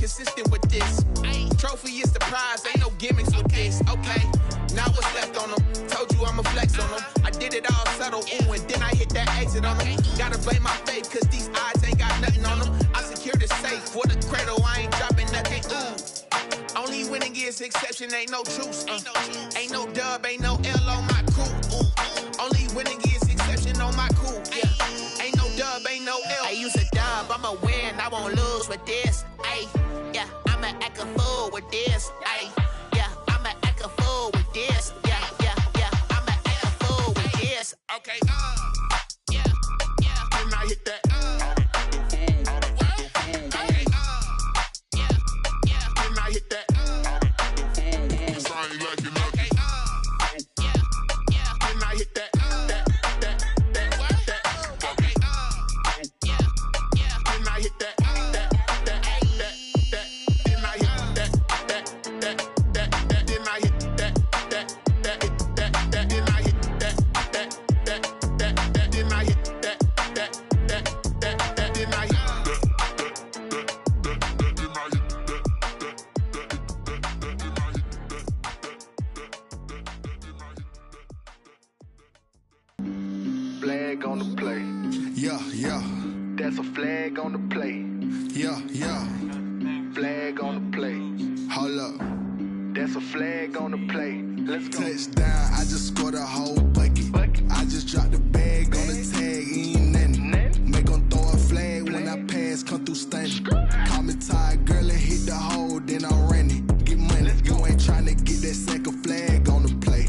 consistent with this. Trophy is the prize, ain't no gimmicks with this. Okay, now what's left on them? Told you I'ma flex on them. I did it all subtle, ooh, and then I hit that exit on them. Gotta blame my faith, cause these odds ain't got nothing on them. I secured the safe for the cradle, I ain't dropping nothing, ooh. Only winning is exception, ain't no truce. Ain't no dub, ain't no L on my crew. Ooh. Only winning is exception on my crew. Yeah. Ain't no dub, ain't no L. I use a dub, I'ma win, I won't lose with this. Ay, yeah, I'ma act a fool with this. Ay, yeah, I'ma act a fool with this. Yeah, yeah, yeah, I'ma act a fool with this. Okay, yeah, yeah. Then I hit that. Flag on the play. Yeah, yeah. That's a flag on the play. Yeah, yeah. Flag on the play. Hold up. That's a flag on the play. Let's go. Touchdown, I just scored a whole bucket. I just dropped the bag on the tag, ain't nothing. Make 'em throw a flag when I pass, come through stunning. Call me tired, girl, and hit the hole, then I'm running. Get money, you ain't tryna get that second flag on the play.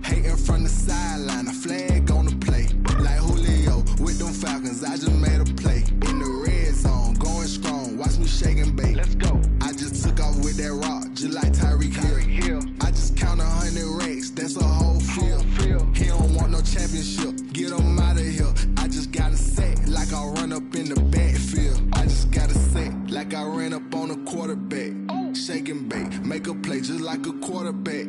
Hating from the sideline, a flag on the play. Like Julio with them Falcons, I just made a play. In the red zone, going strong, watch me shake and bake. Let's go. I just took off with that rock, just like Tyreek Hill. I just count 100 racks, that's a whole field. He don't want no championship, get him out of here. I just gotta set like I run up in the backfield. I just gotta set like I ran up on a quarterback. Shake and bake, make a play just like a quarterback.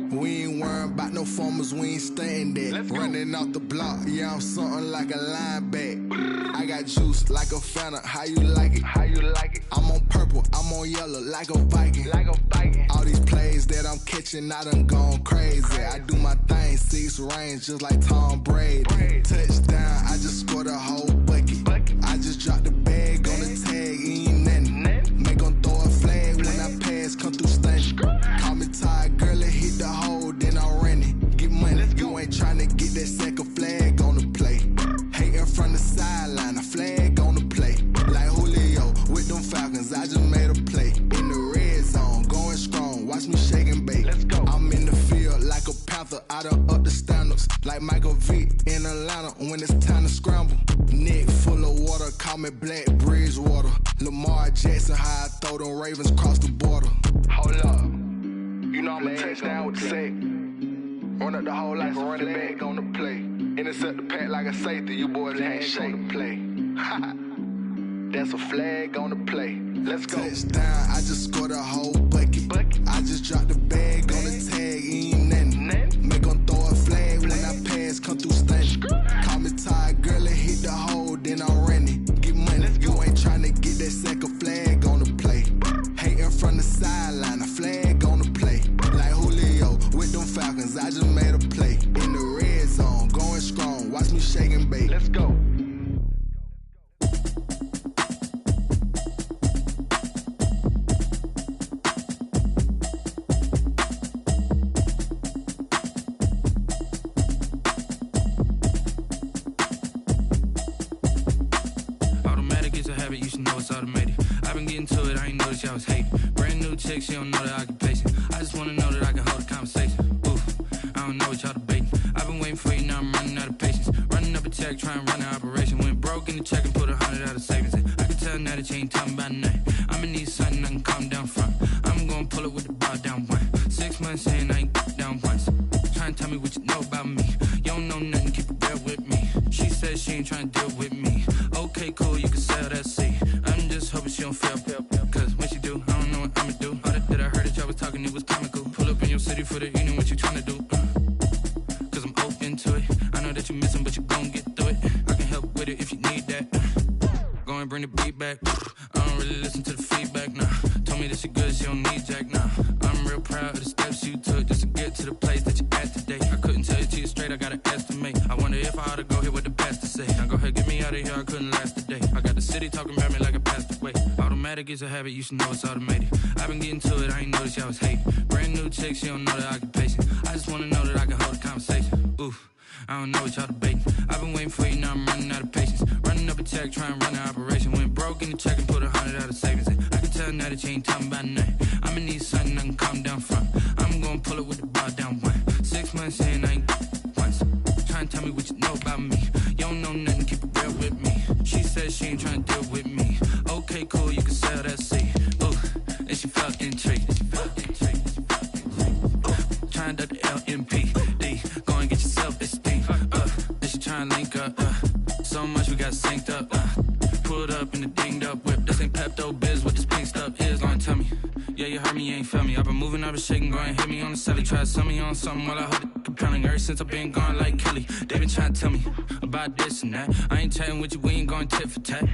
We ain't worrying about no formers, we ain't staying there. Running off the block, yeah, I'm something like a linebacker. I got juice like a Fanta, how you like it? How you like it? I'm on purple, I'm on yellow like a Viking. Like a Viking. All these plays that I'm catching, I done gone crazy. I do my thing, 6 range just like Tom Brady. Touchdown, I just scored a whole bucket. I just dropped the bag on the tag, ain't nothing. Make 'em throw a flag when I pass, come through stunning. Call me tired, girl, and hit the hole, then I'm running. Get money, you ain't tryna get that second flag on the play. Hating from the sideline, a flag on the play. Like Julio with them Falcons, I just made a play. In the red zone, going strong, watch me shake and bake. Let's go. I'm in the field like a Panther, I done up the standards. Like Michael Vick in Atlanta when it's time to scramble. Neck full of water, call me Black Bridgewater. Lamar Jackson, how I throw them Ravens cross the border. Hold up. You know I'm a touchdown with the sack. Run up the whole like a running back on the play. Intercept the pack like a safety, you boys can't shake the play. That's a flag on the play. Let's go. Touchdown, I just scored a whole bucket. I just dropped the bag on the tag, ain't nothing. Make 'em throw a flag when I pass, come through stunning. Call me tired, girl, and hit the hole, then I'm running. Get money, you ain't tryna get that second flag on the play. Hating from the sideline, a flag on the play. Like Julio with them Falcons, I just made a play. In the red zone, going strong, watch me shake and bake. Let's go. I was hating. Brand new chick, she don't know the occupation. I just wanna know that I can hold a conversation. Oof, I don't know what y'all debating. I've been waiting for you, now I'm running out of patience. Running up a check, trying to run an operation. Went broke in the check and put 100 out of savings in. I can tell now that you ain't talking about nothing. I'ma need something I can calm down front. I'm gonna pull it with the bar down one. 6 months saying I ain't down once. Trying to tell me what you know about me. You don't know nothing, keep it real with me. She said she ain't trying to deal with me. Okay, cool, you can sell that seat. I'm just hoping she don't fail. Cause when she do, I don't know what I'ma do. All that I heard that y'all was talking, it was comical. Pull up in your city for the evening, what you tryna do? Cause I'm open to it. I know that you missing, but you gon' get through it. I can help with it if you need that. Go and bring the beat back. I don't really listen to the feedback, nah. told me that she good, she don't need Jack now. I'm real proud of the steps you took just to get to the place that you're at today. I couldn't tell you to you straight, I gotta estimate. I wonder if I ought to go here with the best to say. Now go ahead, get me out of here, I couldn't last a day. I got the city talking about me like I passed away. Automatic is a habit, you should know it's automated. I've been getting to it, I ain't noticed y'all was hating. Brand new chick, she don't know the occupation. I just wanna know that I can hold a conversation. Oof, I don't know what y'all debating. I've been waiting for you, now I'm running out of patience. Running up a check, trying to run an operation. Went broke in the check and put 100 out of savings in. I can tell now that you ain't talking about nothing. I'ma need something I can calm down from. I'm gonna pull it with the bar down one. 6 months in, I ain't once. Trying to tell me what you know about me. You don't know nothing, keep it real with me. She said she ain't trying to deal with me. Okay, cool, you can sell that seed. Ooh, and she felt intrigued. Trying to the LMPD. Go and get your self-esteem. And she trying to link up. So much we got synced up. Pulled up in the dinged up whip. This ain't Pepto-Biz, what this pink stuff is. Go and tell me. Yeah, you heard me, you ain't felt me. I've been moving, I've been shaking, go and hit me on the celly. Try to sell me on something while I hold it compelling. Ever since I've been gone like Kelly, they been trying to tell me about this and that. I ain't chatting with you, we ain't going tit for tat.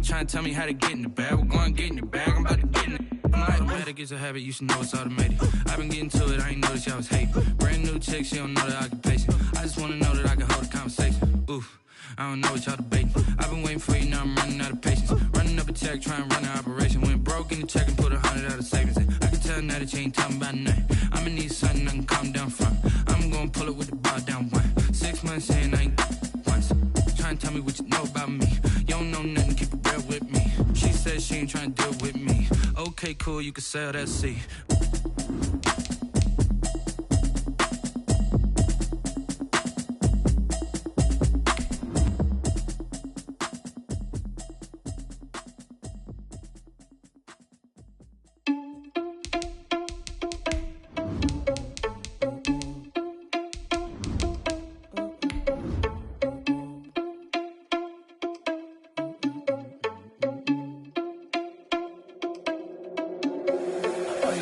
Trying to tell me how to get in the bag. We're going to get in the bag, I'm about to get in it. I'm like, automatic is a habit, you should know it's automated. I've been getting to it, I ain't noticed y'all was hating. Brand new chick, she don't know the occupation. I just wanna know that I can hold a conversation. Oof, I don't know what y'all debating. I've been waiting for you, now I'm running out of patience. Running up a check, trying to run an operation. Went broke in the check and put 100 out of savings in. I can tell now that you ain't talking about nothing. I'ma need something I can calm down from. I'm gonna pull it with the bar down one. 6 months in, I ain't once. Trying to tell me what you know about me. You don't know nothing, keep it real with me. She said she ain't trying to deal with me. Okay, cool, you can sell that seed.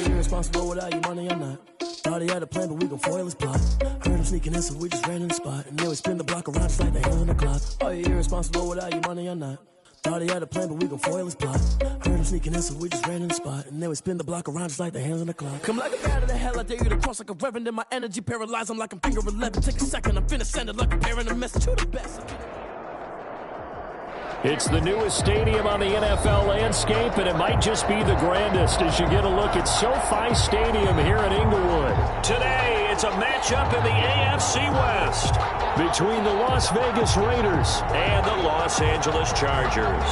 Irresponsible without your money or not. Thought he had a plan, but we gon' foil his plot. Heard him sneaking in, so we just ran in the spot. And then we spin the block around just like the hands on the clock. Are you irresponsible without your money or not? Thought he had a plan, but we gon' foil his plot. Heard him sneaking in, so we just ran in the spot. And then we spin the block around just like the hands on the clock. Come like a bat of the hell, I dare you to cross like a reverend. And my energy paralyzed, I'm like I'm finger 11. Take a second, I'm finna send it like a parent a message to the best. It's the newest stadium on the NFL landscape, and it might just be the grandest as you get a look at SoFi Stadium here in Inglewood. Today, it's a matchup in the AFC West between the Las Vegas Raiders and the Los Angeles Chargers.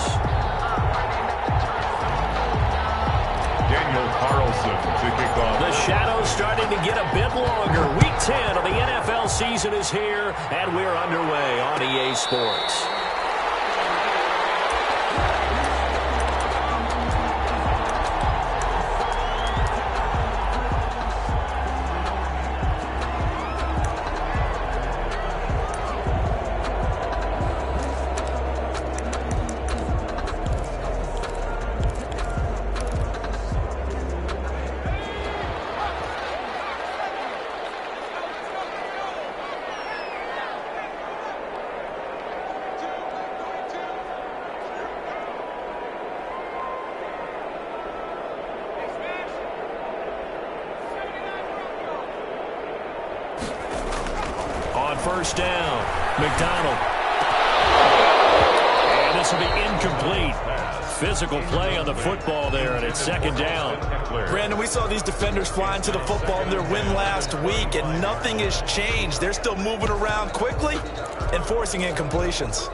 Daniel Carlson to kick off. The shadow's starting to get a bit longer. Week 10 of the NFL season is here, and we're underway on EA Sports. First down, McDonald. And this will be incomplete. Physical play on the football there, and it's second down. Brandon, we saw these defenders flying to the football in their win last week, and nothing has changed. They're still moving around quickly and forcing incompletions.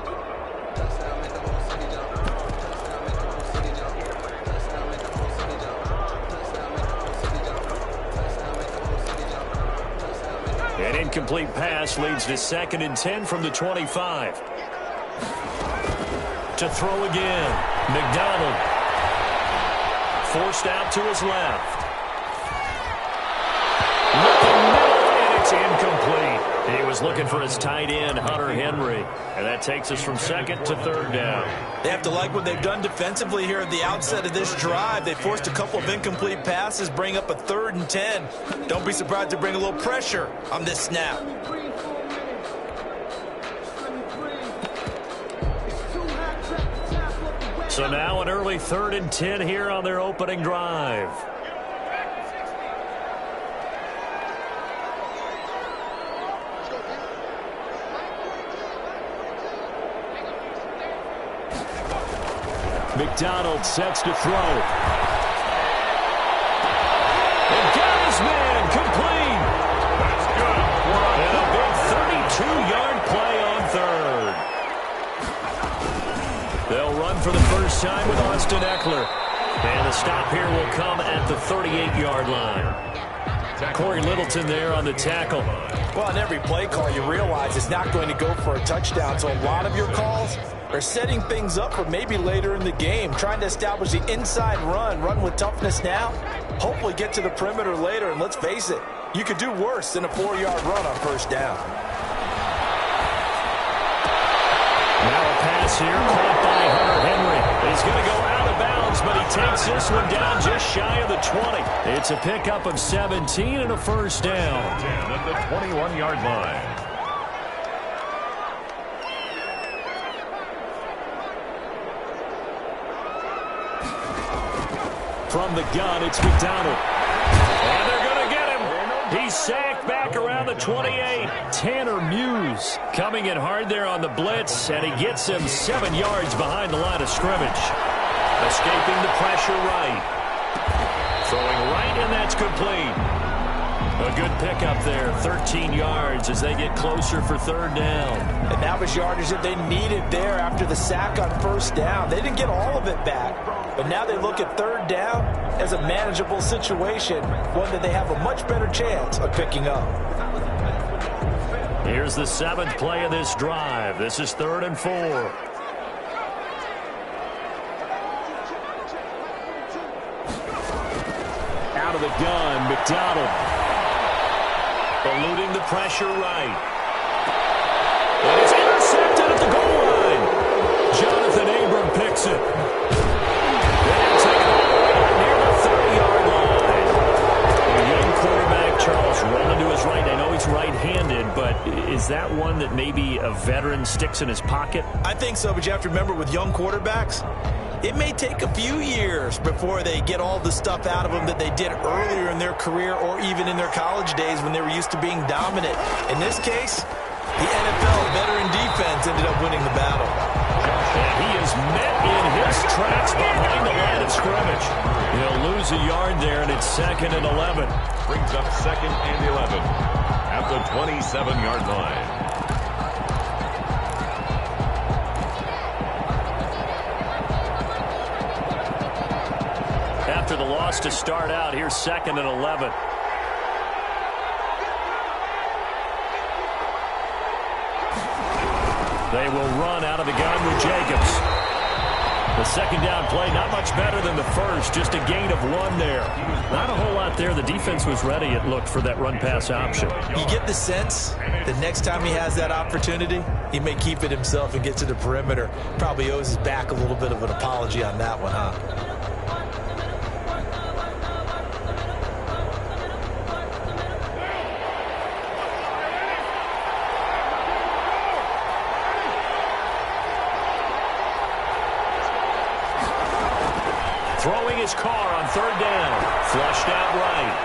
An incomplete pass leads to 2nd and 10 from the 25. To throw again, McDonald. Forced out to his left. Looking middle, and it's incomplete. He was looking for his tight end, Hunter Henry. And that takes us from 2nd to 3rd down. They have to like what they've done defensively here at the outset of this drive. They forced a couple of incomplete passes, bring up a 3rd and 10. Don't be surprised to bring a little pressure on this snap. So now an early 3rd and 10 here on their opening drive. McDonald sets to throw. And got his man complete. That's good. And a big 32-yard play on 3rd. They'll run for the first time with Austin Eckler. And the stop here will come at the 38-yard line. Corey Littleton there on the tackle. Well, on every play call, you realize it's not going to go for a touchdown. So a lot of your calls are setting things up for maybe later in the game, trying to establish the inside run with toughness now, hopefully get to the perimeter later. And let's face it, you could do worse than a 4-yard run on first down. Now a pass here caught by Hunter Henry. He's going to go out of bounds, but he takes this one down just shy of the 20. It's a pickup of 17 and a first down. 10 at the 21-yard line. From the gun, it's McDonald. And they're going to get him. He's sacked back around the 28. Tanner Muse coming in hard there on the blitz, and he gets him 7 yards behind the line of scrimmage. Escaping the pressure right. Throwing right, and that's complete. A good pickup there, 13 yards as they get closer for 3rd down. And that was yardage that they needed there after the sack on first down. They didn't get all of it back, but now they look at 3rd down as a manageable situation, one that they have a much better chance of picking up. Here's the 7th play of this drive. This is 3rd and 4. Out of the gun, McDonald. Eluding the pressure right. And it's intercepted at the goal line. Jonathan Abram picks it. And taken all the way near the 30-yard line. The young quarterback, Charles, rolling to his right. I know he's right-handed, but is that one that maybe a veteran sticks in his pocket? I think so, but you have to remember with young quarterbacks, it may take a few years before they get all the stuff out of them that they did earlier in their career or even in their college days when they were used to being dominant. In this case, the NFL veteran defense ended up winning the battle. And he is met in his tracks behind the line of scrimmage. He'll lose a yard there, and it's 2nd and 11. Brings up 2nd and 11 at the 27-yard line. After the loss to start out, here's 2nd and 11. They will run out of the gun with Jacobs. The 2nd down play, not much better than the first, just a gain of 1 there. Not a whole lot there. The defense was ready, it looked, for that run-pass option. You get the sense that next time he has that opportunity, he may keep it himself and get to the perimeter. Probably owes his back a little bit of an apology on that one, huh? Throwing his car on 3rd down. Flushed out right.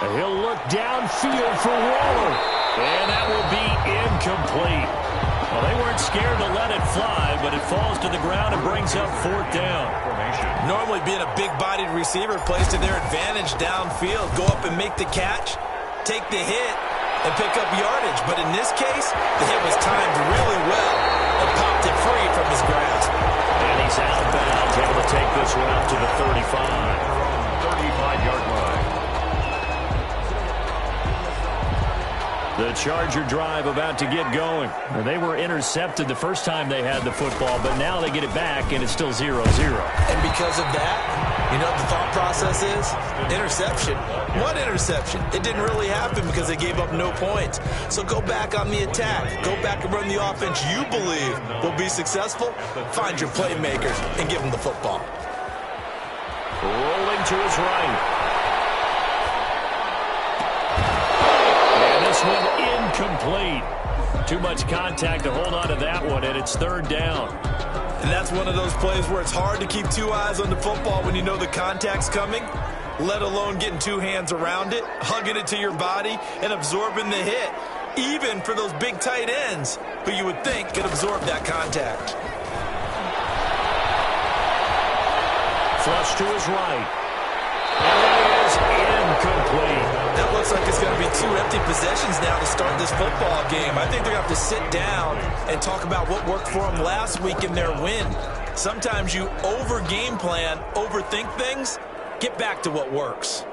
And he'll look downfield for Waller. And that will be incomplete. Well, they weren't scared to let it fly, but it falls to the ground and brings up 4th down. Normally being a big-bodied receiver plays to their advantage downfield. Go up and make the catch, take the hit, and pick up yardage. But in this case, the hit was timed really well and popped it free from his grasp. And he's out of bounds, able to take this one out to the 35. 35-yard line. The Charger drive about to get going. They were intercepted the first time they had the football, but now they get it back, and it's still 0-0. And because of that, you know what the thought process is? Interception. What interception? It didn't really happen because they gave up no points. So go back on the attack. Go back and run the offense you believe will be successful. Find your playmakers and give them the football. Rolling to his right. And this one incomplete. Too much contact to hold on to that one, and it's 3rd down. And that's one of those plays where it's hard to keep two eyes on the football when you know the contact's coming, let alone getting two hands around it, hugging it to your body, and absorbing the hit, even for those big tight ends who you would think could absorb that contact. Flush to his right. And that is incomplete. That looks like it's going to be two empty possessions now to start this football game. I think they're going to have to sit down and talk about what worked for them last week in their win. Sometimes you over-game plan, overthink things. Get back to what works.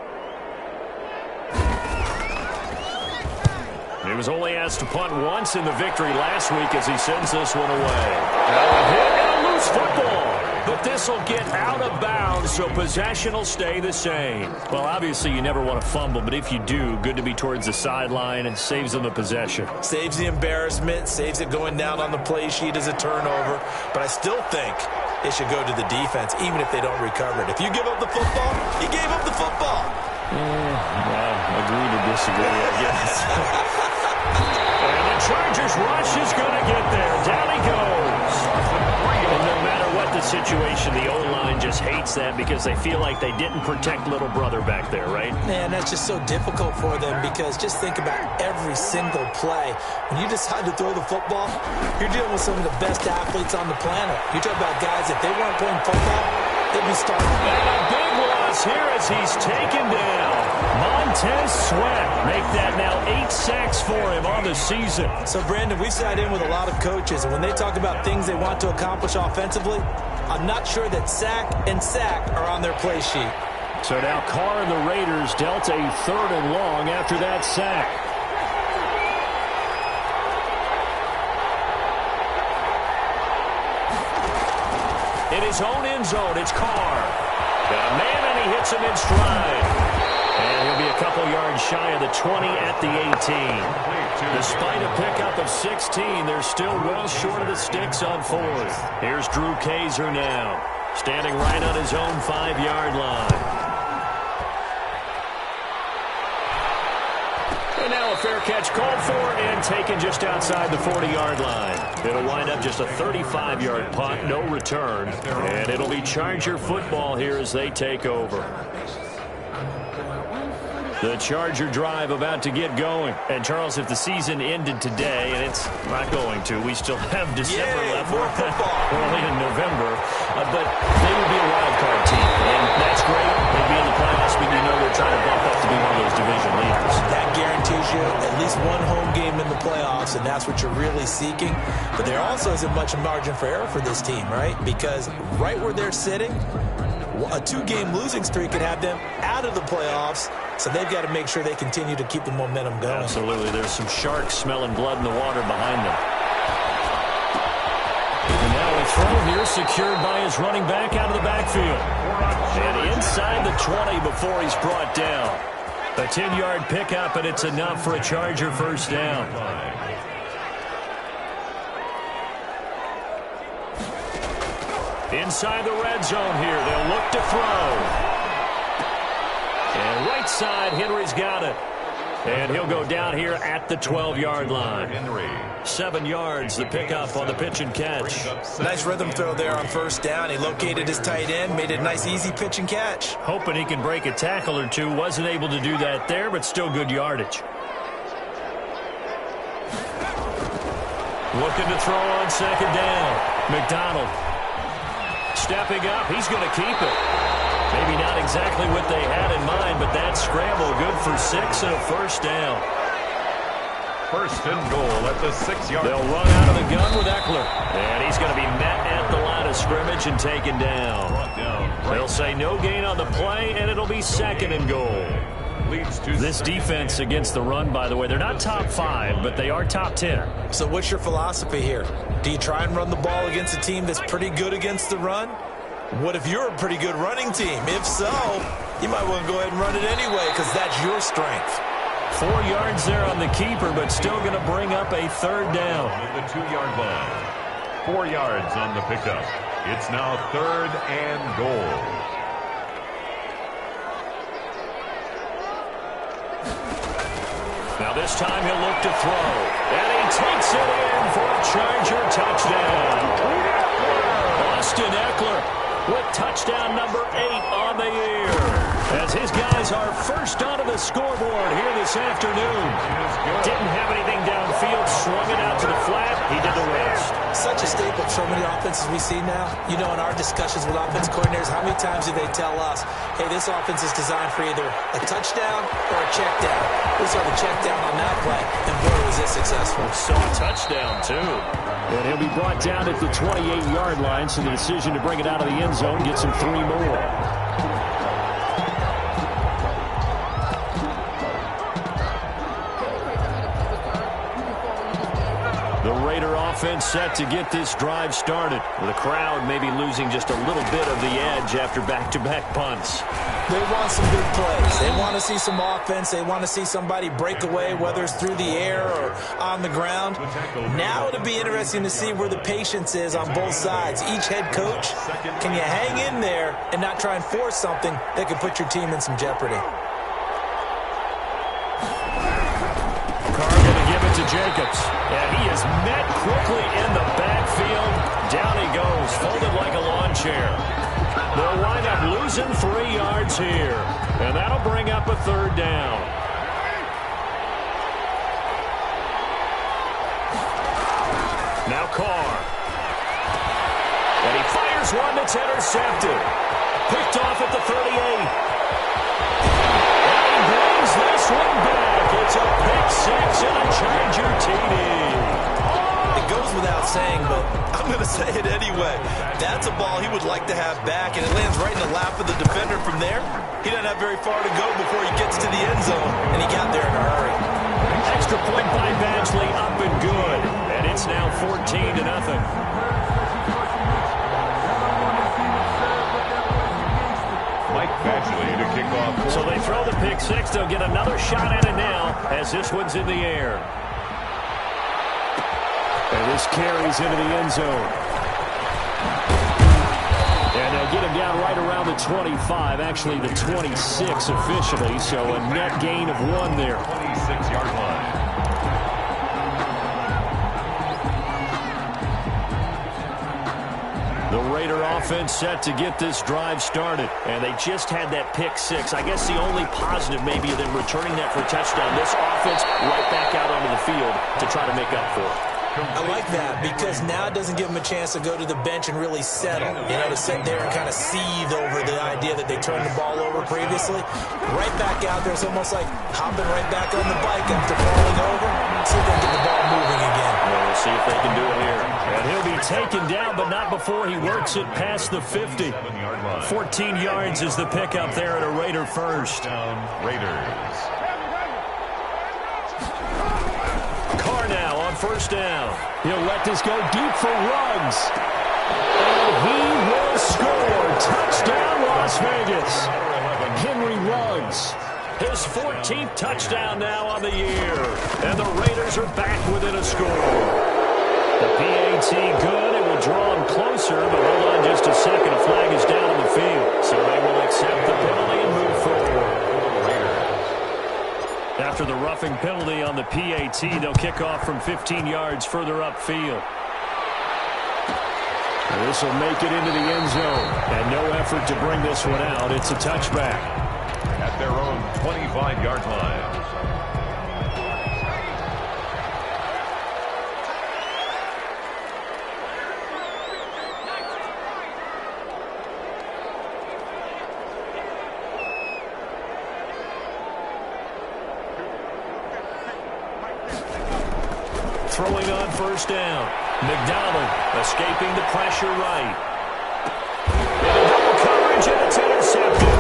He was only asked to punt once in the victory last week as he sends this one away. Now a hit and a loose football. But this will get out of bounds, so possession will stay the same. Well, obviously you never want to fumble, but if you do, good to be towards the sideline and saves them the possession. Saves the embarrassment, saves it going down on the play sheet as a turnover. But I still think it should go to the defense, even if they don't recover it. If you give up the football, you gave up the football. Well, agree to disagree, I guess. And the Chargers rush is going to get there. Down he goes. And no matter what the situation, the O-line just hates that because they feel like they didn't protect little brother back there, right? Man, that's just so difficult for them because just think about every single play. When you decide to throw the football, you're dealing with some of the best athletes on the planet. You talk about guys, if they weren't playing football, they'd be starting. And a big loss here as he's taken down. Montez Sweat make that now 8 sacks for him on the season. So, Brandon, we've sat in with a lot of coaches, and when they talk about things they want to accomplish offensively, I'm not sure that sack and sack are on their play sheet. So now Carr and the Raiders dealt a 3rd and long after that sack. In his own end zone, it's Carr. Got a man, and he hits him in stride. And he'll be a couple yards shy of the 20 at the 18. Despite a pickup of 16, they're still well short of the sticks on 4th. Here's Drew Kaiser now, standing right on his own 5-yard line. And now a fair catch called for and taken just outside the 40-yard line. It'll wind up just a 35-yard punt, no return. And it'll be Charger football here as they take over. The Charger drive about to get going. And, Charles, if the season ended today, and it's not going to, we still have December left. More football. Early in November. But they would be a wild card team. And that's great. They'd be in the playoffs, but you know they're trying to bump up to be one of those division leaders. That guarantees you at least one home game in the playoffs, and that's what you're really seeking. But there also isn't much margin for error for this team, right? Because right where they're sitting, a 2-game losing streak could have them out of the playoffs, so they've got to make sure they continue to keep the momentum going. Absolutely. There's some sharks smelling blood in the water behind them. And now a throw here secured by his running back out of the backfield. And inside the 20 before he's brought down. A 10-yard pickup, and it's enough for a Charger first down. Inside the red zone here. They'll look to throw. And right side, Henry's got it. And he'll go down here at the 12-yard line. 7 yards, the pickup on the pitch and catch. Nice rhythm throw there on first down. He located his tight end, made it a nice, easy pitch and catch. Hoping he can break a tackle or two. Wasn't able to do that there, but still good yardage. Looking to throw on second down. McDonald stepping up. He's going to keep it. Maybe not exactly what they had in mind, but that scramble good for 6 and a first down. First and goal at the 6-yard. They'll run out of the gun with Eckler. And he's going to be met at the line of scrimmage and taken down. They'll say no gain on the play, and it'll be 2nd and goal. This defense against the run, by the way, they're not top 5, but they are top 10. So what's your philosophy here? Do you try and run the ball against a team that's pretty good against the run? What if you're a pretty good running team? If so, you might want to go ahead and run it anyway because that's your strength. 4 yards there on the keeper, but still going to bring up a 3rd down. At the 2-yard line. 4 yards on the pickup. It's now 3rd and goal. Now this time he'll look to throw. And he takes it in for a Charger touchdown. Austin Eckler with touchdown number 8 on the year. As his guys are first onto the scoreboard here this afternoon. Didn't have anything downfield, swung it out to the flat. He did the rest. Such a staple of so many offenses we see now. You know, in our discussions with offense coordinators, how many times do they tell us, hey, this offense is designed for either a touchdown or a check down. We saw the check down on that play, and boy, was it successful. Saw a touchdown, too. And he'll be brought down at the 28-yard line, so the decision to bring it out of the end zone gets him 3 more. The Raider offense set to get this drive started. The crowd maybe losing just a little bit of the edge after back-to-back punts. They want some good plays. They want to see some offense. They want to see somebody break away, whether it's through the air or on the ground. Now it'll be interesting to see where the patience is on both sides. Each head coach, can you hang in there and not try and force something that could put your team in some jeopardy? Jacobs, and he is met quickly in the backfield. Down he goes, folded like a lawn chair. They'll wind up losing 3 yards here, and that'll bring up a 3rd down. Now Carr. And he fires one that's intercepted. Picked off at the 38. And he brings this one back. It's a pick 6 and a Charger TD. It goes without saying, but I'm going to say it anyway. That's a ball he would like to have back, and it lands right in the lap of the defender from there. He doesn't have very far to go before he gets to the end zone, and he got there in a hurry. Extra point by Badgley, up and good. And it's now 14-0. Mike Badgley to kick off. So they throw the pick 6. They'll get another shot at it now as this one's in the air. And this carries into the end zone. And they'll get him down right around the 25, actually the 26 officially, so a net gain of 1 there. 26-yard line. The Raider offense set to get this drive started, and they just had that pick 6. I guess the only positive maybe of them returning that for a touchdown. This offense right back out onto the field to try to make up for it. I like that because now it doesn't give them a chance to go to the bench and really settle. You know, to sit there and kind of seethe over the idea that they turned the ball over previously. Right back out there, it's almost like hopping right back on the bike after falling over. See if they can get the ball moving again. Well, we'll see if they can do it here. And he'll be taken down, but not before he works it past the 50. 14 yards is the pickup there at a Raider first. Raiders. Carr now on first down. He'll let this go deep for Ruggs. And he will score. Touchdown, Las Vegas. Henry Ruggs. His 14th touchdown now on the year. And the Raiders are back within a score. The PAT good. It will draw him closer, but hold on just a second. A flag is down on the field. So they will accept the penalty and move forward. After the roughing penalty on the PAT, they'll kick off from 15 yards further upfield. This will make it into the end zone. And no effort to bring this one out. It's a touchback. At their own 25-yard line. Throwing on first down. McDonald escaping the pressure right. And double coverage, and it's intercepted.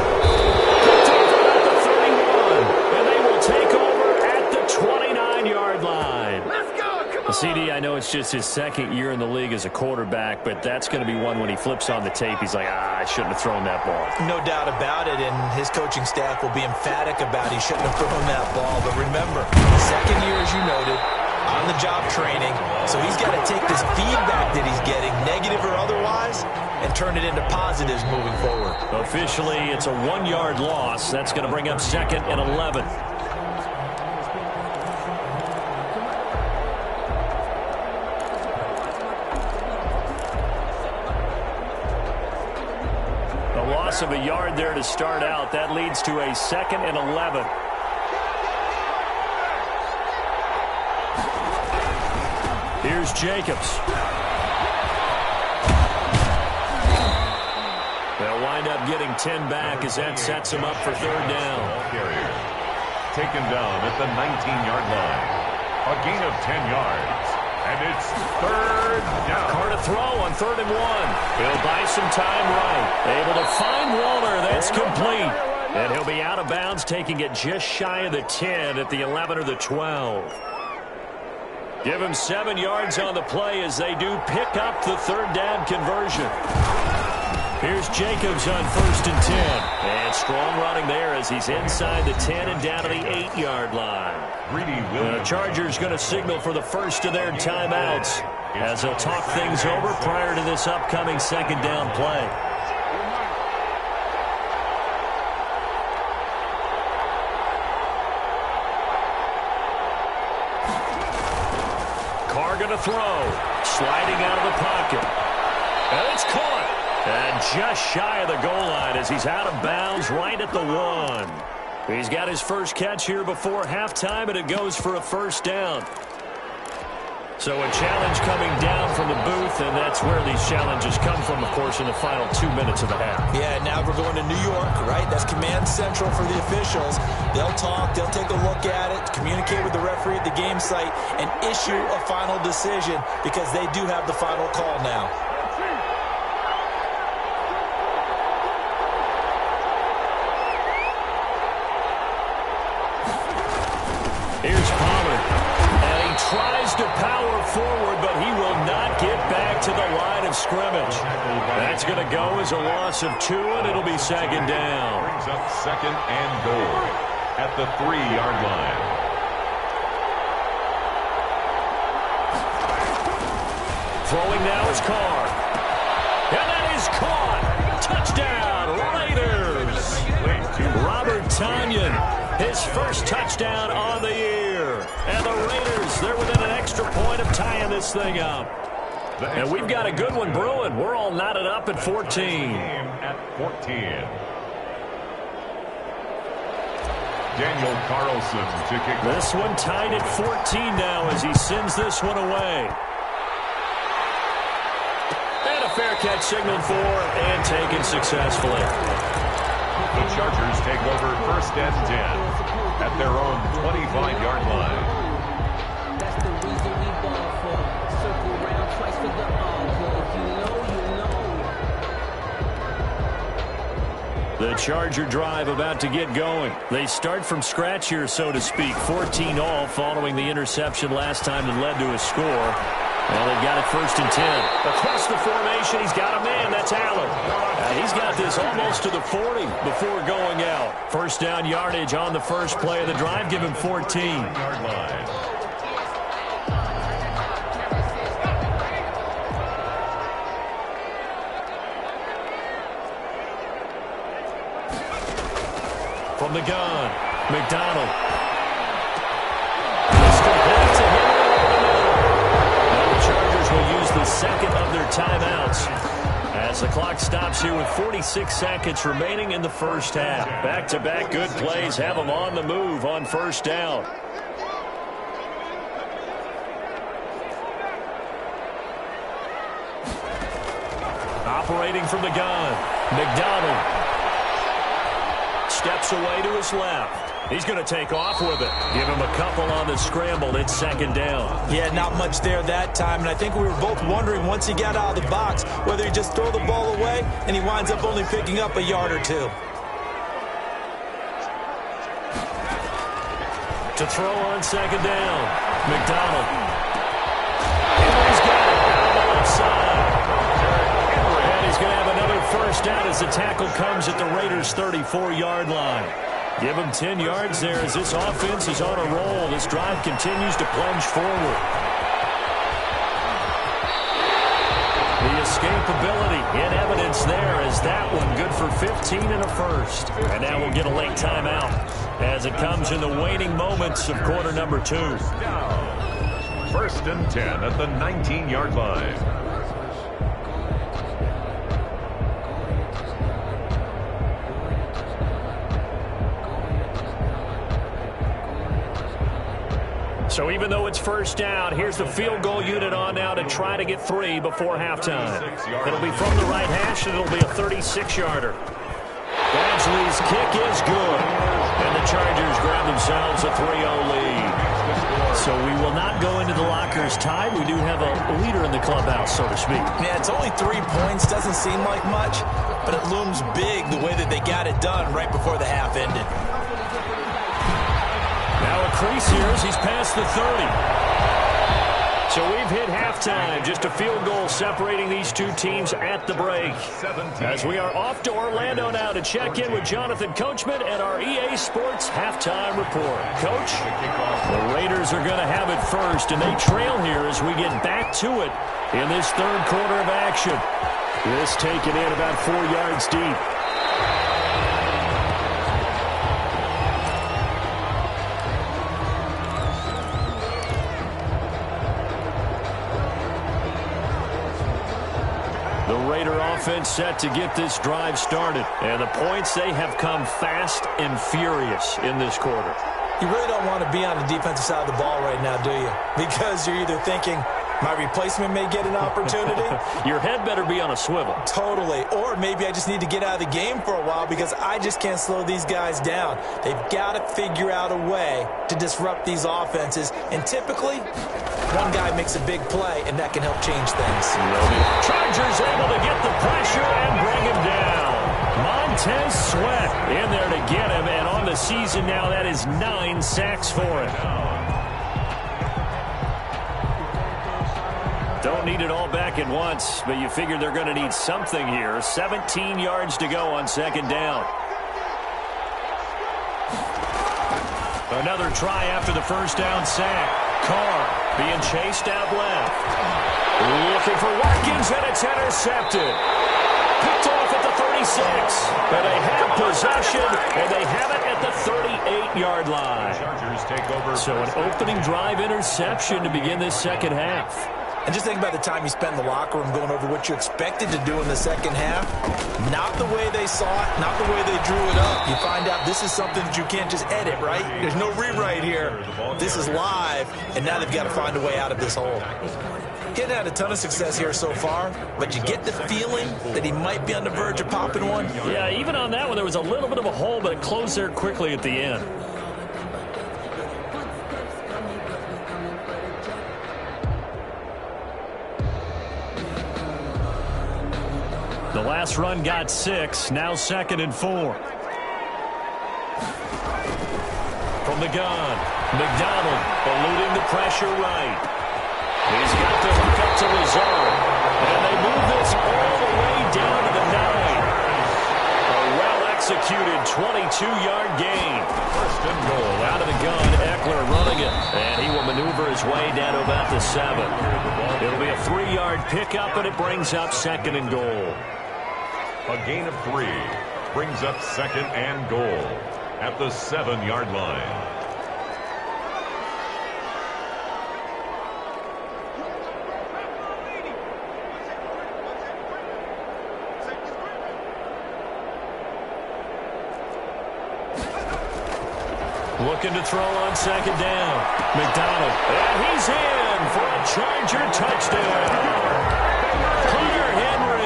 Picked over at the 31. And they will take over at the 29-yard line. Let's go! Come on! CD, I know it's just his 2nd year in the league as a quarterback, but that's going to be one when he flips on the tape. He's like, I shouldn't have thrown that ball. No doubt about it, and his coaching staff will be emphatic about he shouldn't have thrown that ball. But remember, 2nd year, as you noted, on-the-job training, so he's got to take this feedback that he's getting, negative or otherwise, and turn it into positives moving forward. Officially, it's a 1-yard loss. That's going to bring up 2nd and 11. loss of a yard there to start out. That leads to a 2nd and 11. Here's Jacobs. They'll wind up getting 10 back as that sets them up for 3rd down. Carrier taken down at the 19-yard line. A gain of 10 yards. And it's 3rd down. Carr to throw on 3rd and 1. He'll buy some time right. Able to find Walter. That's complete. And he'll be out of bounds, taking it just shy of the 10 at the 11 or the 12. Give him 7 yards on the play as they do pick up the 3rd down conversion. Here's Jacobs on 1st and 10. And strong running there as he's inside the 10 and down to the 8-yard line. The Chargers going to signal for the first of their timeouts as they'll talk things over prior to this upcoming 2nd down play. Carr going to throw. Sliding out of the pocket. And it's caught. And just shy of the goal line as he's out of bounds right at the 1. He's got his first catch here before halftime, and it goes for a 1st down. So a challenge coming down from the booth, and that's where these challenges come from, of course, in the final 2 minutes of the half. Yeah, now we're going to New York, right? That's command central for the officials. They'll talk, they'll take a look at it, communicate with the referee at the game site, and issue a final decision because they do have the final call now. Here's Pollard, and he tries to power forward, but he will not get back to the line of scrimmage. That's going to go as a loss of 2, and it'll be 2nd down. Brings up 2nd and goal at the 3-yard line. Throwing now is Carr. And that is caught. Touchdown, Raiders. Robert Tonyan, his first touchdown on the year. And the Raiders, they're within an extra point of tying this thing up. And we've got a good one brewing. We're all knotted up at 14. At 14. Daniel Carlson to kick. This one tied at 14 now as he sends this one away. And a fair catch signaled for and taken successfully. The Chargers take over 1st and 10 at their own 25-yard line. That's the reason we ball for. Circle around twice for the The Charger drive about to get going. They start from scratch here, so to speak. 14 all following the interception last time that led to a score. Well, they've got it 1st and 10. Across the formation, he's got a man. That's Allen. He's got this almost to the 40 before going out. 1st down yardage on the first play of the drive. Give him 14. Yard line. From the gun, McDonald. This completes a hit over the middle. Now the Chargers will use the 2nd of their timeouts as the clock stops here with 46 seconds remaining in the first half. Back-to-back good plays have them on the move on 1st down. Operating from the gun, McDonald. Steps away to his left. He's going to take off with it. Give him a couple on the scramble. It's 2nd down. Yeah, not much there that time. And I think we were both wondering once he got out of the box whether he just throw the ball away and he winds up only picking up a yard or 2. To throw on 2nd down. McDonald. Henry's got it down the left side. And he's going to have another 1st down as the tackle comes at the Raiders' 34-yard line. Give him 10 yards there as this offense is on a roll. This drive continues to plunge forward. The escapability in evidence there as that one good for 15 and a 1st. And now we'll get a late timeout as it comes in the waning moments of quarter number 2. 1st and 10 at the 19-yard line. So even though it's first down, here's the field goal unit on now to try to get 3 before halftime. It'll be from the right hash, and it'll be a 36-yarder. Badgley's kick is good, and the Chargers grab themselves a 3-0 lead. So we will not go into the lockers tied. We do have a leader in the clubhouse, so to speak. Yeah, it's only 3 points. Doesn't seem like much, but it looms big the way that they got it done right before the half ended. Now a crease here as he's past the 30. So we've hit halftime. Just a field goal separating these two teams at the break. As we are off to Orlando now to check in with Jonathan Coachman and our EA Sports halftime report. Coach, the Raiders are going to have it first, and they trail here as we get back to it in this third quarter of action. This taken in about 4 yards deep. Offense set to get this drive started. And the points, they have come fast and furious in this quarter. You really don't want to be on the defensive side of the ball right now, do you? Because you're either thinking, my replacement may get an opportunity. Your head better be on a swivel. Totally. Or maybe I just need to get out of the game for a while because I just can't slow these guys down. They've got to figure out a way to disrupt these offenses. And typically, one guy makes a big play, and that can help change things. Chargers able to get the pressure and bring him down. Montez Sweat in there to get him. And on the season now, that is 9 sacks for him. Don't need it all back at once, but you figure they're going to need something here. 17 yards to go on second down. Another try after the first down sack. Carr being chased out left. Looking for Watkins, and it's intercepted. Picked off at the 36. But they have possession, and they have it at the 38-yard line. So an opening drive interception to begin this second half. And just think about the time you spend in the locker room going over what you expected to do in the second half. Not the way they saw it, not the way they drew it up. You find out this is something that you can't just edit, right? There's no rewrite here. This is live, and now they've got to find a way out of this hole. Getting had a ton of success here so far, but you get the feeling that he might be on the verge of popping one. Yeah, even on that one, there was a little bit of a hole, but it closed there quickly at the end. The last run got 6, now 2nd and 4. From the gun, McDonald eluding the pressure right. He's got the hook up to Lazard, and they move this all the way down to the 9. A well-executed 22-yard gain. First and goal out of the gun, Eckler running it, and he will maneuver his way down to about the 7. It'll be a 3-yard pickup, and it brings up 2nd and goal. A gain of 3 brings up 2nd and goal at the 7-yard line. Looking to throw on second down. McDonald, and he's in for a Charger touchdown. Hunter Henry.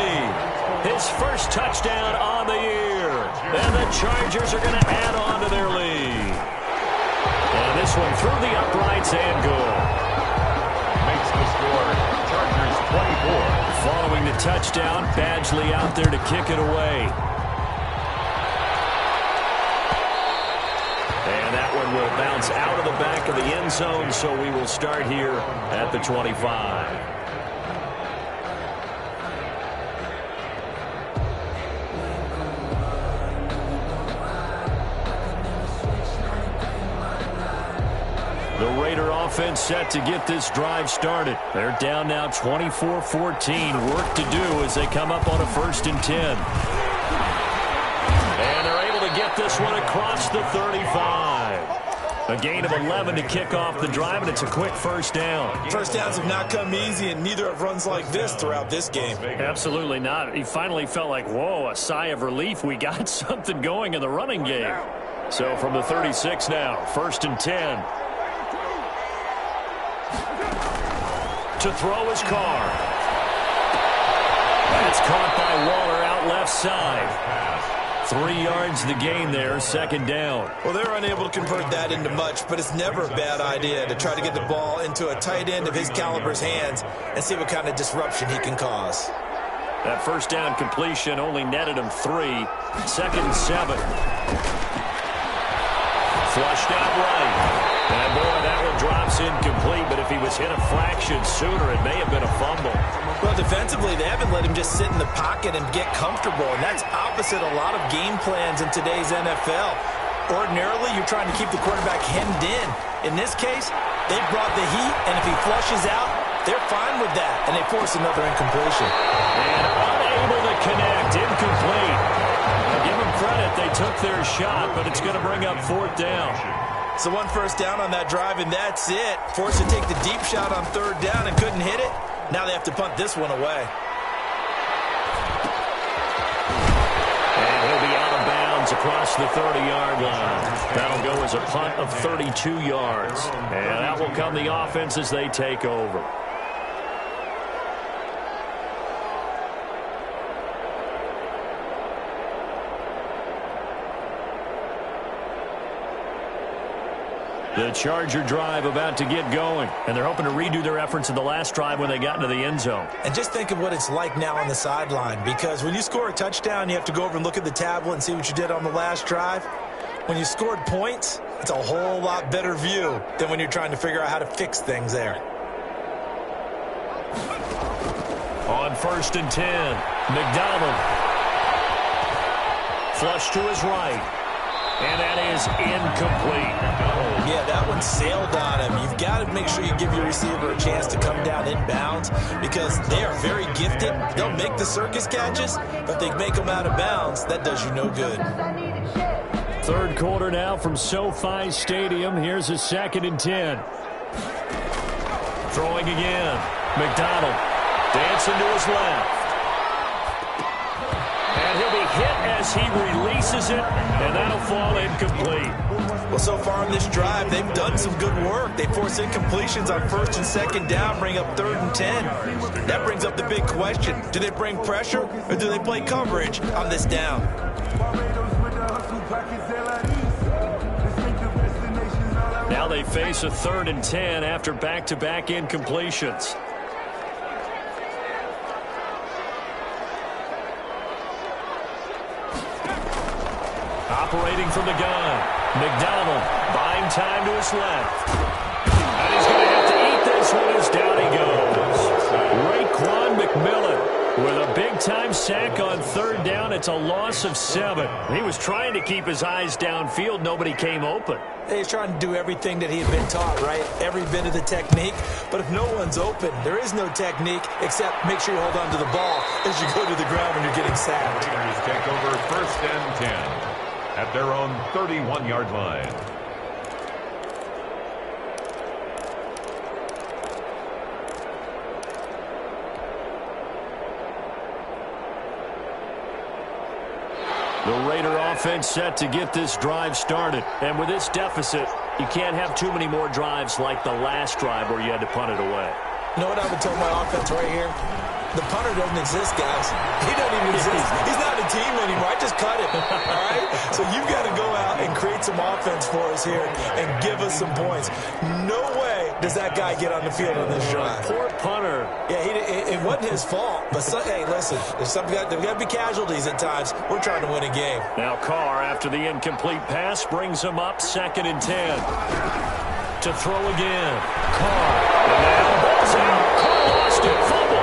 His first touchdown on the year. And the Chargers are going to add on to their lead. And this one through the uprights and good. Makes the score. Chargers 24. Following the touchdown, Badgley out there to kick it away. And that one will bounce out of the back of the end zone, so we will start here at the 25. The Raider offense set to get this drive started. They're down now 24-14. Work to do as they come up on a 1st and 10. And they're able to get this one across the 35. A gain of 11 to kick off the drive, and it's a quick first down. First downs have not come easy, and neither have runs like this throughout this game. Absolutely not. He finally felt like, whoa, a sigh of relief. We got something going in the running game. So from the 36 now, 1st and 10. To throw his car. That's caught by Waller out left side. 3 yards the gain there, second down. Well, they're unable to convert that into much, but it's never a bad idea to try to get the ball into a tight end of his caliber's hands and see what kind of disruption he can cause. That first down completion only netted him 3. Second and 7. Flushed out right. And, boy, that one drops incomplete, but if he was hit a fraction sooner, it may have been a fumble. Well, defensively, they haven't let him just sit in the pocket and get comfortable, and that's opposite a lot of game plans in today's NFL. Ordinarily, you're trying to keep the quarterback hemmed in. In this case, they brought the heat, and if he flushes out, they're fine with that, and they force another incompletion. And unable to connect, incomplete. Now, give them credit, they took their shot, but it's going to bring up fourth down. So 1 first down on that drive, and that's it. Forced to take the deep shot on third down and couldn't hit it. Now they have to punt this one away. And he'll be out of bounds across the 30-yard line. That'll go as a punt of 32 yards. And that will come the offense as they take over. The Charger drive about to get going, and they're hoping to redo their efforts in the last drive when they got into the end zone. And just think of what it's like now on the sideline, because when you score a touchdown, you have to go over and look at the tablet and see what you did on the last drive. When you scored points, it's a whole lot better view than when you're trying to figure out how to fix things there. On 1st and 10, McDonald. Flush to his right. And that is incomplete. Yeah, that one sailed on him. You've got to make sure you give your receiver a chance to come down inbounds because they are very gifted. They'll make the circus catches, but they make them out of bounds. That does you no good. Third quarter now from SoFi Stadium. Here's a 2nd and 10. Throwing again. McDonald dancing to his left. And he'll be hit as he releases it, and that'll fall incomplete. Well, so far in this drive, they've done some good work. They force incompletions on 1st and 2nd down, bring up 3rd and 10. That brings up the big question. Do they bring pressure, or do they play coverage on this down? Now they face a 3rd and 10 after back-to-back incompletions. Operating from the gun, McDonald buying time to his left. And he's going to have to eat this one as down he goes. Raekwon McMillan with a big-time sack on 3rd down. It's a loss of 7. He was trying to keep his eyes downfield. Nobody came open. He's trying to do everything that he had been taught, right? Every bit of the technique. But if no one's open, there is no technique except make sure you hold on to the ball as you go to the ground when you're getting sacked. Raiders take over 1st and 10. At their own 31-yard line. The Raider offense set to get this drive started. And with this deficit, you can't have too many more drives like the last drive where you had to punt it away. You know what I would tell my offense right here? The punter doesn't exist, guys. He doesn't even exist. He's not a team anymore. I just cut him, all right? So you've got to go out and create some offense for us here and give us some points. No way does that guy get on the field on this drive. Poor punter. Yeah, it wasn't his fault. But, hey, listen, there's got to be casualties at times. We're trying to win a game. Now Carr, after the incomplete pass, brings him up 2nd and 10. To throw again. Carr. And now ball's out. Carr lost it. Fumble.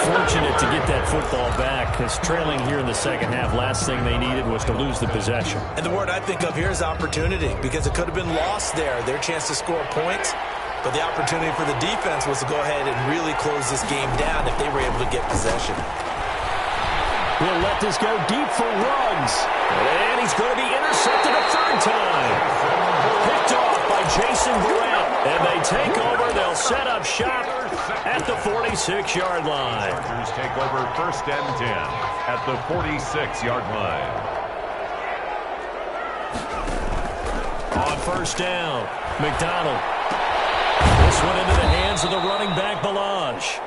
Fortunate to get that football back, because trailing here in the second half, last thing they needed was to lose the possession. And the word I think of here is opportunity, because it could have been lost there, their chance to score points. But the opportunity for the defense was to go ahead and really close this game down if they were able to get possession. We'll let this go deep for Ruggs. And he's going to be intercepted a 3rd time. Picked off by Jason Grant. And they take over. They'll set up shop at the 46-yard line. Chargers take over 1st and 10 at the 46-yard line. On 1st down, McDonald. This one into the hands of the running back, Balaj.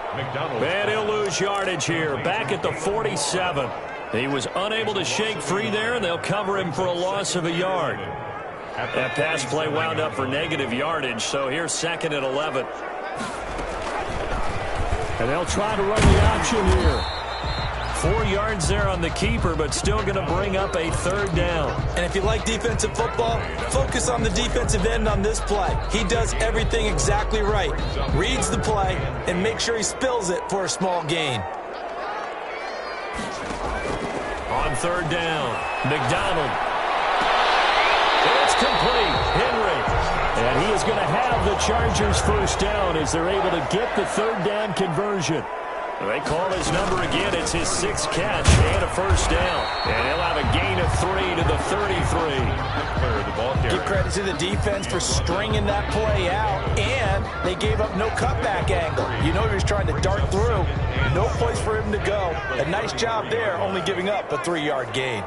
And he'll lose yardage here, back at the 47. He was unable to shake free there, and they'll cover him for a loss of a yard. That pass play wound up for negative yardage, so here's 2nd and 11. And they'll try to run the option here. 4 yards there on the keeper, but still going to bring up a 3rd down. And if you like defensive football, focus on the defensive end on this play. He does everything exactly right. Reads the play and makes sure he spills it for a small gain. On 3rd down, McDonald. It's complete. Henry. And he is going to have the Chargers 1st down as they're able to get the 3rd down conversion. They call his number again. It's his 6th catch and a 1st down. And he'll have a gain of 3 to the 33. Give credit to the defense for stringing that play out, and they gave up no cutback angle. You know he was trying to dart through. No place for him to go. A nice job there, only giving up a 3-yard gain.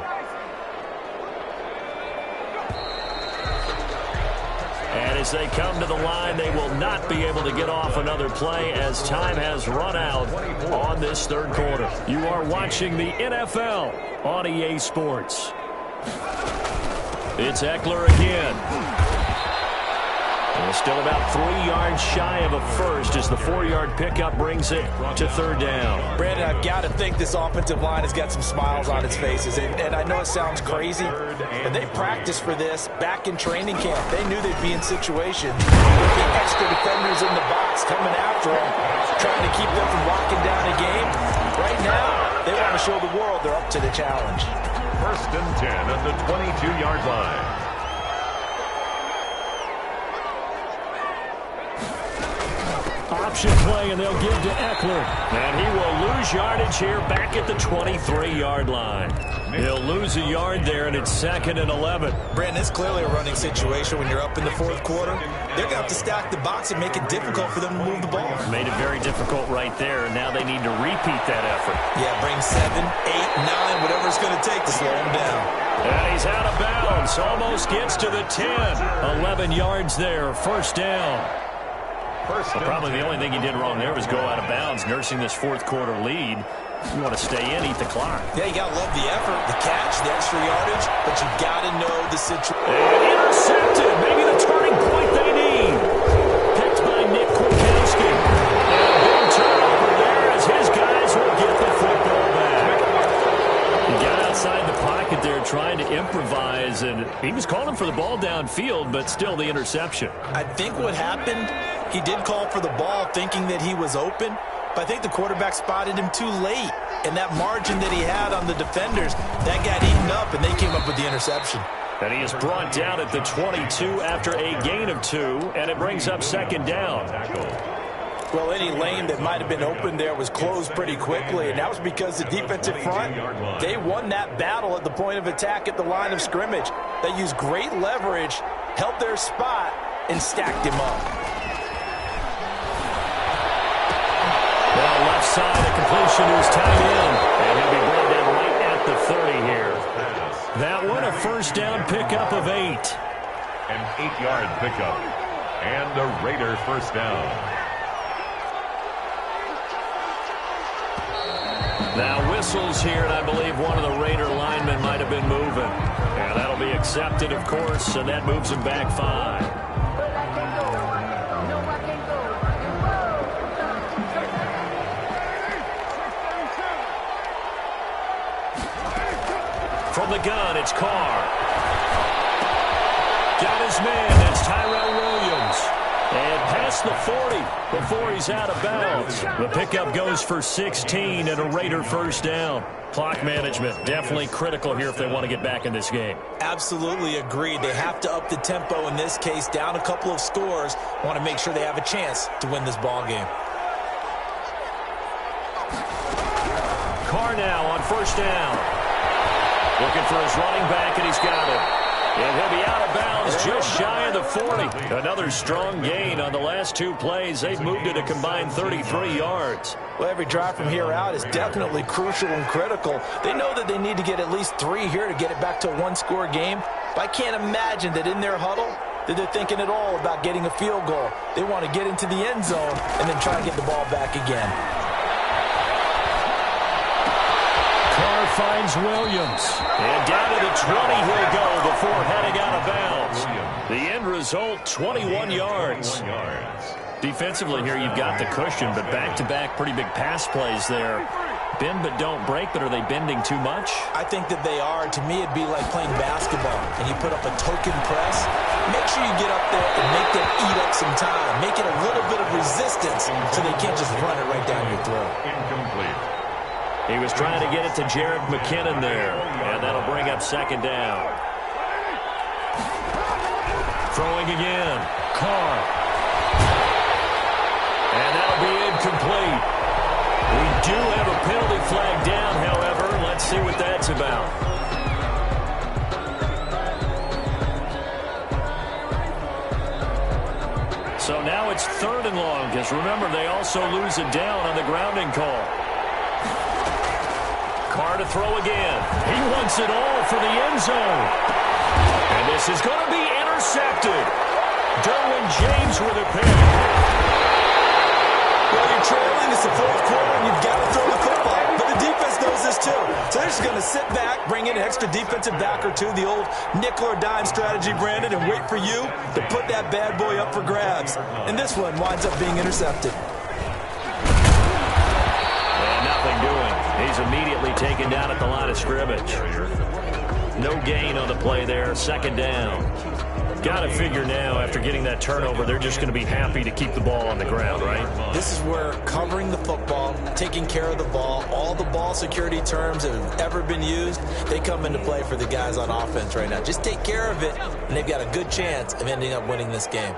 And as they come to the line, they will not be able to get off another play as time has run out on this 3rd quarter. You are watching the NFL on EA Sports. It's Eckler again. And still about 3 yards shy of a first as the 4-yard pickup brings it to 3rd down. Brandon, I've got to think this offensive line has got some smiles on its faces. And I know it sounds crazy, but they practiced for this back in training camp. They knew they'd be in situations with the extra defenders in the box coming after them, trying to keep them from locking down a game. Right now, they want to show the world they're up to the challenge. 1st and 10 at the 22-yard line. Option play, and they'll give to Eckler. And he will lose yardage here back at the 23-yard line. He'll lose a yard there, and it's 2nd and 11. Brandon, it's clearly a running situation when you're up in the 4th quarter. They're going to have to stack the box and make it difficult for them to move the ball. Made it very difficult right there, and now they need to repeat that effort. Yeah, bring 7, 8, 9, whatever it's going to take to slow him down. And he's out of bounds. Almost gets to the 10. 11 yards there, 1st down. Well, probably the only thing he did wrong there was go out of bounds, nursing this 4th quarter lead. You want to stay in, eat the clock. Yeah, you got to love the effort, the catch, the extra yardage, but you got to know the situation. And intercepted. Maybe the turning point they need. Picked by Nick Kwiatkowski. And a big turnover there as his guys will get the football back. He got outside the pocket there trying to improvise, and he was calling for the ball downfield, but still the interception. I think what happened, he did call for the ball thinking that he was open, but I think the quarterback spotted him too late. And that margin that he had on the defenders, that got eaten up, and they came up with the interception. And he is brought down at the 22 after a gain of 2, and it brings up 2nd down. Well, any lane that might have been open there was closed pretty quickly, and that was because the defensive front, they won that battle at the point of attack at the line of scrimmage. They used great leverage, held their spot, and stacked him up. Well, left side, a completion is tied in, and he'll be brought down right at the 30 here. That one, a 1st down pickup of 8. An 8-yard pickup, and the Raiders 1st down. Now whistles here, and I believe one of the Raider linemen might have been moving. And that'll be accepted, of course, and that moves him back 5. From the gun, it's Carr. Got his man, that's Tyrell Williams. And past the 40 before he's out of bounds. The pickup goes for 16 and a Raider 1st down. Clock management definitely critical here if they want to get back in this game. Absolutely agreed. They have to up the tempo in this case, down a couple of scores. Want to make sure they have a chance to win this ball game. Carr now on 1st down. Looking for his running back, and he's got it. And he'll be out of bounds just shy of the 40. Another strong gain on the last 2 plays. They've moved it a combined 33 yards. Well, every drive from here out is definitely crucial and critical. They know that they need to get at least 3 here to get it back to a 1-score game. But I can't imagine that in their huddle, that they're thinking at all about getting a field goal. They want to get into the end zone and then try to get the ball back again. Carr finds Williams. And down to the 20 he'll go before heading out of bounds. The end result, 21 yards. Defensively here, you've got the cushion, but back-to-back pretty big pass plays there. Bend but don't break, but are they bending too much? I think that they are. To me, it'd be like playing basketball, and you put up a token press. Make sure you get up there and make them eat up some time. Make it a little bit of resistance so they can't just run it right down your throat. Incomplete. He was trying to get it to Jared McKinnon there, and that'll bring up second down. Throwing again. Carr. And that'll be incomplete. We do have a penalty flag down, however. Let's see what that's about. So now it's 3rd and long, because remember, they also lose it down on the grounding call. Carr to throw again. He wants it all for the end zone. And this is going to be intercepted. Derwin James with a pick. Well, you're trailing. It's the 4th quarter, and you've got to throw the football. But the defense knows this, too. So they're just going to sit back, bring in an extra defensive back or two, the old nickel or dime strategy, Brandon, and wait for you to put that bad boy up for grabs. And this one winds up being intercepted. And nothing doing. He's immediately taken down at the line of scrimmage. No gain on the play there. 2nd down. Got to figure now, after getting that turnover, they're just going to be happy to keep the ball on the ground, right? This is where covering the football, taking care of the ball, all the ball security terms that have ever been used, they come into play for the guys on offense right now. Just take care of it, and they've got a good chance of ending up winning this game.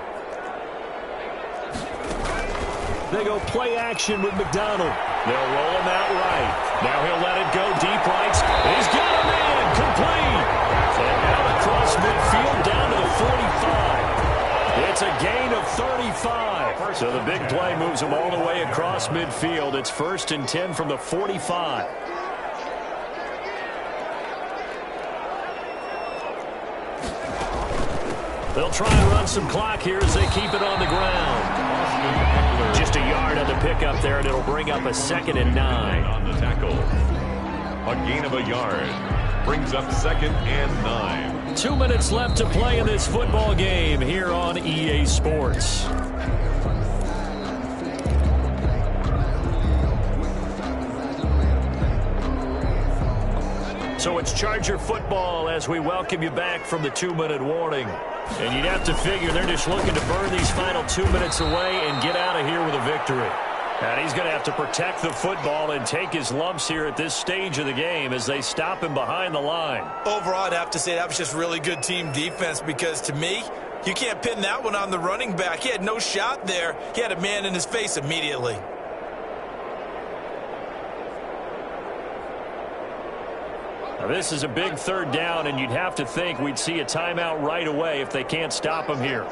They go play action with McDonald. They'll roll him out right. Now he'll let it go deep right. He's got a man complete. And out across midfield down to the 45. It's a gain of 35. So the big play moves him all the way across midfield. It's 1st and 10 from the 45. They'll try and run some clock here as they keep it on the ground. Just a yard on the pickup there, and it'll bring up a 2nd and 9. On the tackle. A gain of a yard. Brings up 2nd and 9. 2 minutes left to play in this football game here on EA Sports. So it's Charger football as we welcome you back from the 2-minute warning. And you'd have to figure they're just looking to burn these final 2 minutes away and get out of here with a victory. And he's going to have to protect the football and take his lumps here at this stage of the game as they stop him behind the line. Overall, I'd have to say that was just really good team defense because, to me, you can't pin that one on the running back. He had no shot there. He had a man in his face immediately. Now, this is a big 3rd down, and you'd have to think we'd see a timeout right away if they can't stop him here.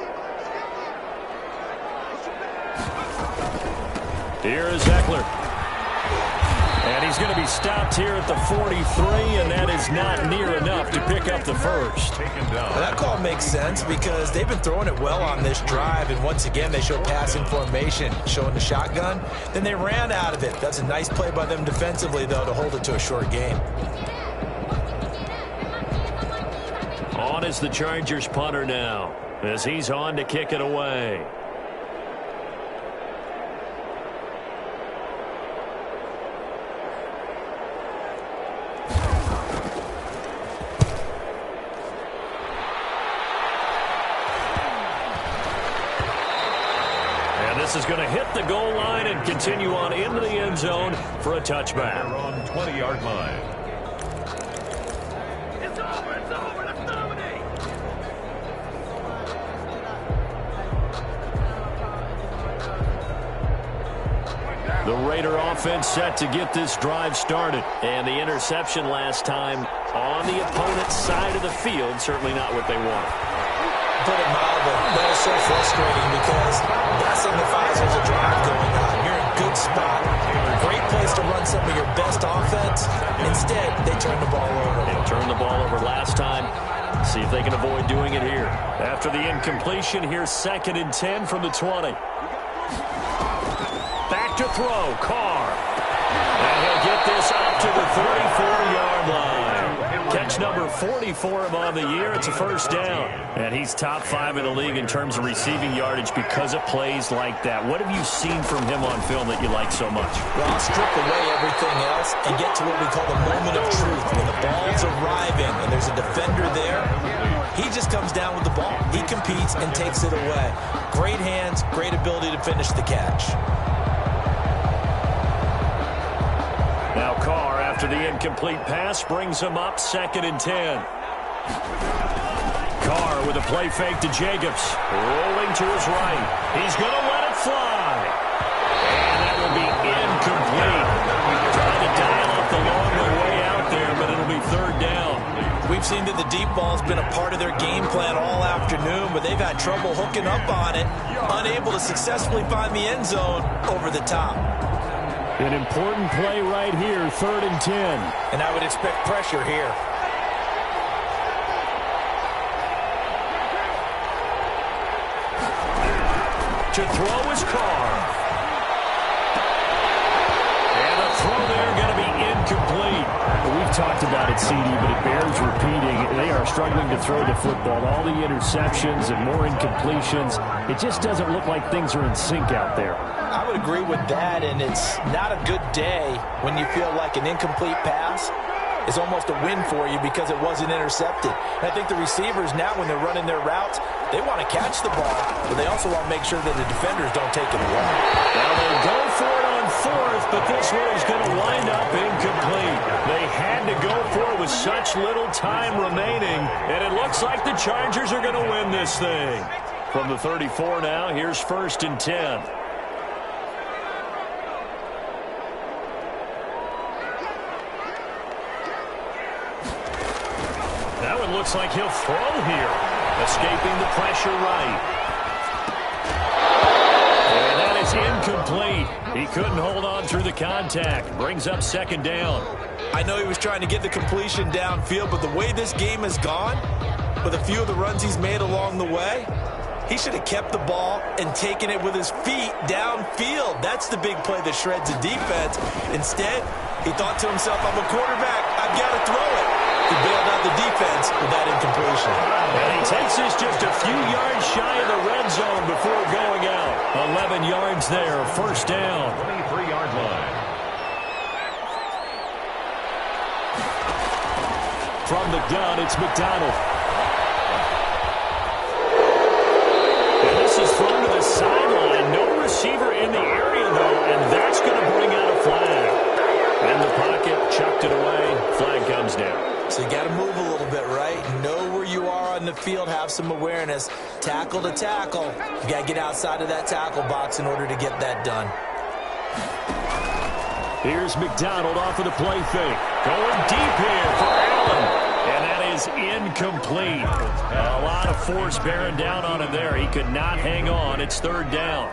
Here is Eckler. And he's going to be stopped here at the 43, and that is not near enough to pick up the first. Well, that call makes sense because they've been throwing it well on this drive, and once again they show passing formation, showing the shotgun. Then they ran out of it. That's a nice play by them defensively, though, to hold it to a short gain. On is the Chargers punter now as he's on to kick it away. This is going to hit the goal line and continue on into the end zone for a touchback. They're on 20-yard line. It's over, let's dominate. The Raider offense set to get this drive started. And the interception last time on the opponent's side of the field, certainly not what they want. Put it mildly, that is so frustrating because that signifies there's a drive going on. You're in a good spot, great place to run some of your best offense. Instead, they turn the ball over. They turned the ball over last time. See if they can avoid doing it here. After the incompletion, here's 2nd and 10 from the 20. Back to throw, Carr. And he'll get this up to the 34-yard line. Catch number 40 for him on the year. It's a first down. And he's top 5 in the league in terms of receiving yardage because of plays like that. What have you seen from him on film that you like so much? Well, I'll strip away everything else and get to what we call the moment of truth. When the ball's arriving and there's a defender there, he just comes down with the ball. He competes and takes it away. Great hands, great ability to finish the catch. Now Carr, after the incomplete pass, brings him up 2nd and 10. Carr with a play fake to Jacobs. Rolling to his right. He's going to let it fly. And that will be incomplete. Trying to dial up the longer way out there, but it'll be 3rd down. We've seen that the deep ball's been a part of their game plan all afternoon, but they've had trouble hooking up on it, unable to successfully find the end zone over the top. An important play right here, 3rd and 10. And I would expect pressure here. To throw is Carr. And a throw there going to be incomplete. We've talked about it, CD, but it bears repeating. They are struggling to throw the football. All the interceptions and more incompletions. It just doesn't look like things are in sync out there. I would agree with that, and it's not a good day when you feel like an incomplete pass is almost a win for you because it wasn't intercepted. And I think the receivers now, when they're running their routes, they want to catch the ball, but they also want to make sure that the defenders don't take it away. Now they go for it on 4th, but this one is going to wind up incomplete. They had to go for it with such little time remaining, and it looks like the Chargers are going to win this thing. From the 34 now, here's 1st and 10. That one looks like he'll throw here. Escaping the pressure right. And that is incomplete. He couldn't hold on through the contact. Brings up 2nd down. I know he was trying to get the completion downfield, but the way this game has gone, with a few of the runs he's made along the way, he should have kept the ball and taken it with his feet downfield. That's the big play that shreds the defense. Instead, he thought to himself, I'm a quarterback. I've got to throw it. He bailed out the defense with that incompletion. And he takes this just a few yards shy of the red zone before going out. 11 yards there, 1st down. 23-yard line. From the gun, it's McDonald. And this is thrown to the sideline. No receiver in the area, though, and that's going to bring out a flag. In the pocket, chucked it away. Flag comes down. So you got to move a little bit, right? Know where you are on the field, have some awareness. Tackle to tackle. You got to get outside of that tackle box in order to get that done. Here's McDonald off of the play fake. Going deep here for Allen. And that is incomplete. A lot of force bearing down on him there. He could not hang on. It's 3rd down.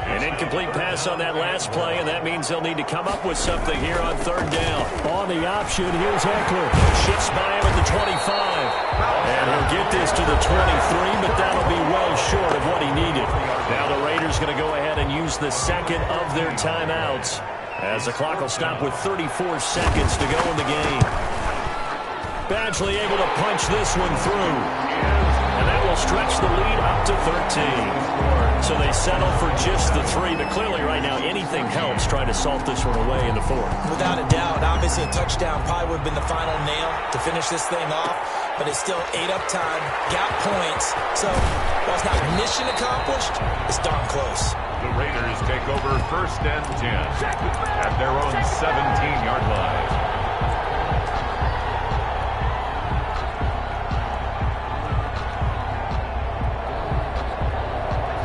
An incomplete pass on that last play, and that means they'll need to come up with something here on 3rd down. On the option, here's Eckler. Shifts by him at the 25. And he'll get this to the 23, but that'll be well short of what he needed. Now the Raiders going to go ahead and use the 2nd of their timeouts, as the clock will stop with 34 seconds to go in the game. Badgley able to punch this one through. And that will stretch the lead up to 13. So they settle for just the 3, but clearly right now anything helps trying to salt this one away in the 4th. Without a doubt, obviously a touchdown probably would have been the final nail to finish this thing off, but it's still 8 up time, got points. So while it's not mission accomplished, it's darn close. The Raiders take over 1st and 10 at their own 17-yard line.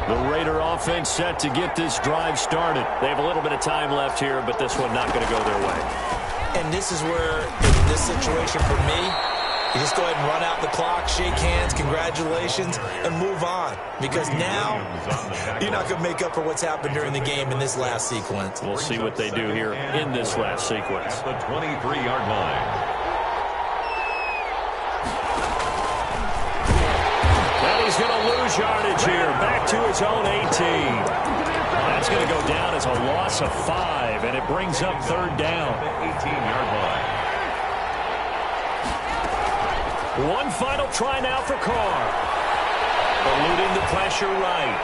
The Raider offense set to get this drive started. They have a little bit of time left here, but this one not going to go their way. And this is where, in this situation for me, you just go ahead and run out the clock, shake hands, congratulations, and move on. Because now, you're not going to make up for what's happened during the game in this last sequence. We'll see what they do here in this last sequence. The 23-yard line. yardage here, back to his own 18. That's going to go down as a loss of 5, and it brings up third down. 18-yard line. One final try now for Carr. Eluding the pressure right.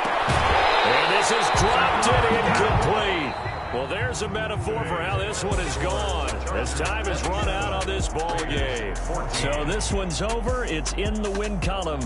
And this is dropped and incomplete. Well, there's a metaphor for how this one is gone. As time has run out on this ball game. So this one's over. It's in the win column.